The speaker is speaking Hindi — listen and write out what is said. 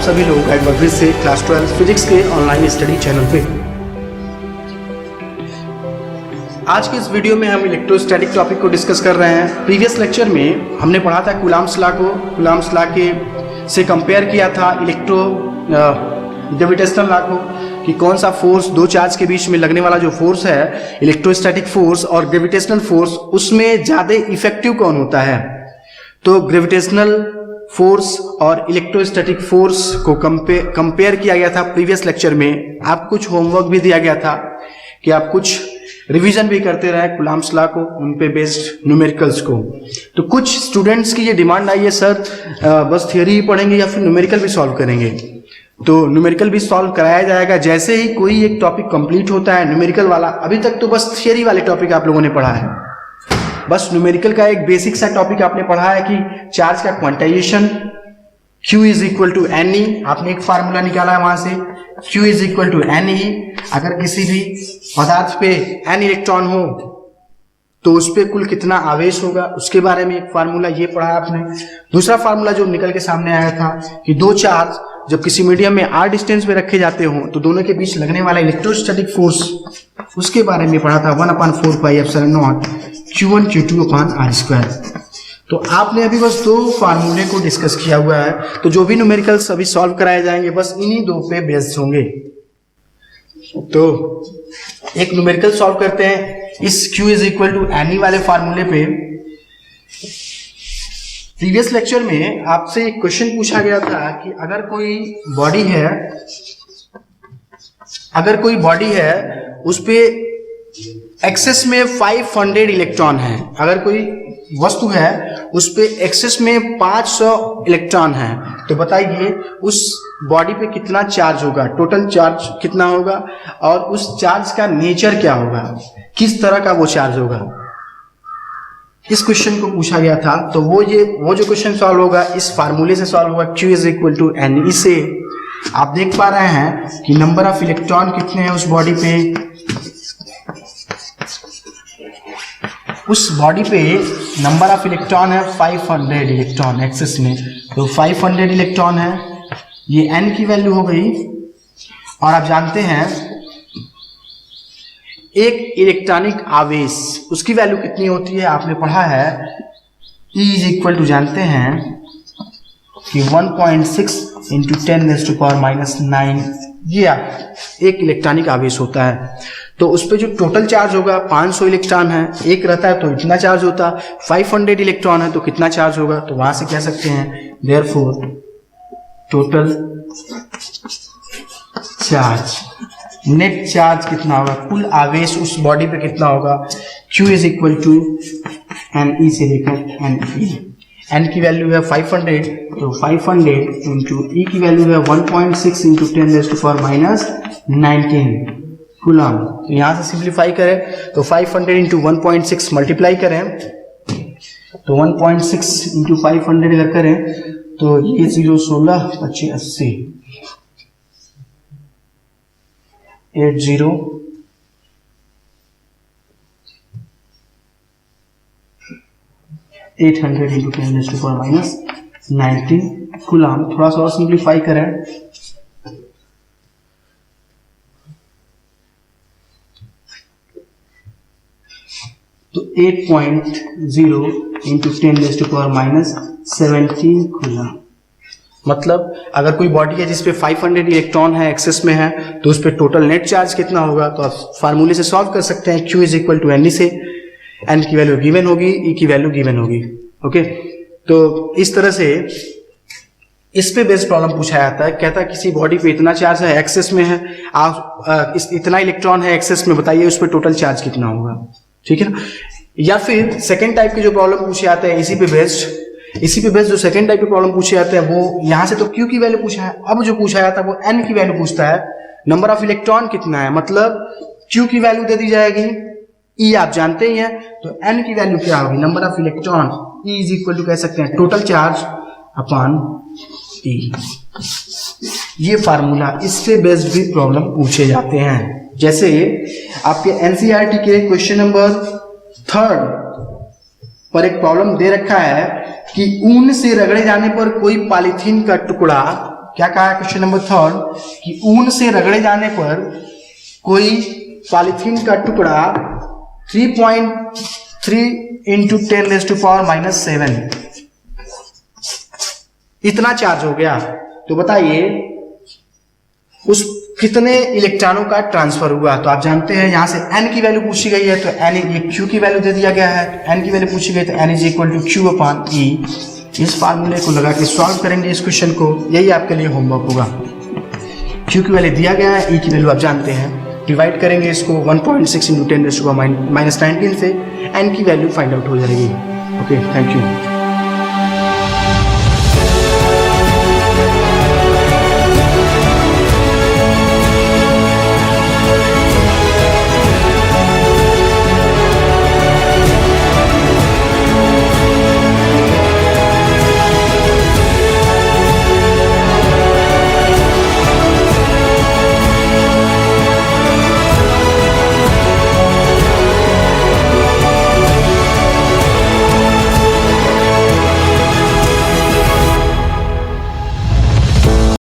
सभी लोग एक बार फिर से क्लास 12 फिजिक्स के ऑनलाइन स्टडी चैनल पे। आज के इस वीडियो में हम इलेक्ट्रोस्टैटिक टॉपिक को डिस्कस कर रहे हैं। प्रीवियस लेक्चर में हमने पढ़ा था कूलम्ब्स लॉ को, कूलम्ब्स लॉ के से कंपेयर किया था ग्रेविटेशनल लॉ को कि कौन सा फोर्स दो चार्ज के बीच में लगने वाला जो फोर्स है इलेक्ट्रोस्टैटिक फोर्स और ग्रेविटेशनल फोर्स, उसमें ज़्यादा इफेक्टिव कौन होता है। तो ग्रेविटेशनल फोर्स और इलेक्ट्रोस्टैटिक फोर्स को कंपेयर किया गया था प्रीवियस लेक्चर में। आप कुछ होमवर्क भी दिया गया था कि आप कुछ रिवीजन भी करते रहे कूलम्ब्स लॉ को, उन पे बेस्ड न्यूमेरिकल्स को। तो कुछ स्टूडेंट्स की ये डिमांड आई है, सर बस थियरी ही पढ़ेंगे या फिर न्यूमेरिकल भी सॉल्व करेंगे। तो न्यूमेरिकल भी सॉल्व कराया जाएगा जैसे ही कोई एक टॉपिक कंप्लीट होता है न्यूमेरिकल वाला। अभी तक तो बस थियरी वाले टॉपिक आप लोगों ने पढ़ा है, बस न्यूमेरिकल का एक बेसिक सा टॉपिक आपने पढ़ा है कि चार्ज का quantization Q is equal to NE। आपने एक फार्मूला निकाला है वहां से, Q is equal to NE। अगर किसी भी पदार्थ पे N इलेक्ट्रॉन हो तो उस पे कुल कितना आवेश होगा, उसके बारे में एक फार्मूला ये पढ़ा आपने। दूसरा फार्मूला जो निकल के सामने आया था कि दो चार्ज जब किसी मीडियम में r डिस्टेंस पे रखे जाते हो तो दोनों के बीच लगने वाला इलेक्ट्रोस्टैटिक फोर्स, उसके बारे में पढ़ा था 1/4πε0 Q1 Q2/r²। तो आपने अभी बस दो फार्मूले को डिस्कस किया हुआ है। तो जो भी न्यूमेरिकल्स अभी सॉल्व कराए जाएंगे बस इन्हीं दो पे बेस्ड होंगे। तो एक न्यूमेरिकल सॉल्व करते हैं इस Q is equal to NE वाले फार्मूले पे। प्रीवियस लेक्चर में आपसे एक क्वेश्चन पूछा गया था कि अगर कोई बॉडी है उस पे एक्सेस में 500 इलेक्ट्रॉन है। अगर कोई वस्तु है उस पे एक्सेस में 500 इलेक्ट्रॉन है, तो बताइए उस बॉडी पे कितना चार्ज होगा, टोटल चार्ज कितना होगा और उस चार्ज का नेचर क्या होगा, किस तरह का वो चार्ज होगा। इस क्वेश्चन को पूछा गया था। तो वो जो क्वेश्चन सॉल्व होगा इस फार्मूले से सॉल्व होगा, Q is equal to NE से। आप देख पा रहे हैं कि नंबर ऑफ इलेक्ट्रॉन कितने हैं उस बॉडी पे। उस बॉडी पे नंबर ऑफ इलेक्ट्रॉन है 500 इलेक्ट्रॉन एक्सेस में, तो 500 इलेक्ट्रॉन है, ये N की वैल्यू हो गई। और आप जानते हैं एक इलेक्ट्रॉनिक आवेश उसकी वैल्यू कितनी होती है, आपने पढ़ा है E इज इक्वल टू जानते हैं कि 1.6 इंटू 10⁻⁹ ये एक इलेक्ट्रॉनिक आवेश होता है। तो उस पे जो टोटल चार्ज होगा 500 इलेक्ट्रॉन है, एक रहता है तो इतना चार्ज होता, 500 इलेक्ट्रॉन है तो कितना चार्ज होगा। तो वहां से कह सकते हैं therefore total charge, net charge कितना होगा, कुल आवेश उस बॉडी पे कितना होगा। Q is equal to NE से लेकर NE। N की वैल्यू है 500, तो 500 इंटू E की वैल्यू है 1.6 इंटू 10⁻⁹ कूलम। तो यहाँ से सिंप्लीफाई करें तो 500 इंटू 1.6 मल्टीप्लाई करें तो 1.6 इंटू 500 अगर करें तो ये 0 16 25 80 80 800 इंटू 10⁻⁹ कूलम। थोड़ा सा और सिंप्लीफाई करें तो 8.0 इंटू 10⁻⁷ कूलम। मतलब अगर कोई बॉडी है जिसपे 500 इलेक्ट्रॉन है एक्सेस में है तो उस पर टोटल नेट चार्ज कितना होगा। तो आप फार्मूले से सॉल्व कर सकते हैं, Q is equal to NE से। N की वैल्यू गिवन होगी, E की वैल्यू गिवन होगी। ओके, तो इस तरह से इस पे बेस्ड प्रॉब्लम पूछा जाता है। कहता है किसी बॉडी पे इतना चार्ज है एक्सेस में है, आप इतना इलेक्ट्रॉन है एक्सेस में, बताइए उस पर टोटल चार्ज कितना होगा। ठीक है ना। या फिर सेकेंड टाइप के जो प्रॉब्लम पूछे जाते हैं इसी पे बेस्ड जो सेकेंड टाइप के प्रॉब्लम पूछे जाते हैं वो यहाँ से तो Q की वैल्यू पूछा है, अब जो पूछा जाता है वो N की वैल्यू पूछता है। नंबर ऑफ इलेक्ट्रॉन कितना है, मतलब Q की वैल्यू दे दी जाएगी, E आप जानते ही हैं, तो N की वैल्यू क्या होगी, number of electron. E is equal to कह सकते हैं टोटल चार्ज अपॉन E। ये फार्मूला, इससे बेस्ड भी प्रॉब्लम पूछे जाते हैं। जैसे आपके NCERT के क्वेश्चन नंबर 3 पर एक प्रॉब्लम दे रखा है कि ऊन से रगड़े जाने पर कोई पॉलीथीन का टुकड़ा क्या कहा है क्वेश्चन नंबर 3 कि ऊन से रगड़े जाने पर कोई पॉलीथीन का टुकड़ा 3.3 इंटू 10⁻⁻7 इतना चार्ज हो गया, तो बताइए उस कितने इलेक्ट्रॉनों का ट्रांसफर हुआ। तो आप जानते हैं यहां से n की वैल्यू पूछी गई है, तो n ये q की वैल्यू दे दिया गया है, n की वैल्यू पूछी गई तो n is equal to q/e। इस फार्मूले को लगा के सॉल्व करेंगे इस क्वेश्चन को, यही आपके लिए होमवर्क होगा। q की वैल्यू दिया गया है, e की वैल्यू आप जानते हैं, डिवाइड करेंगे इसको 1.6 इंटू 10⁻⁻19 से, n की वैल्यू फाइंड आउट हो जाएगी। Okay, thank you.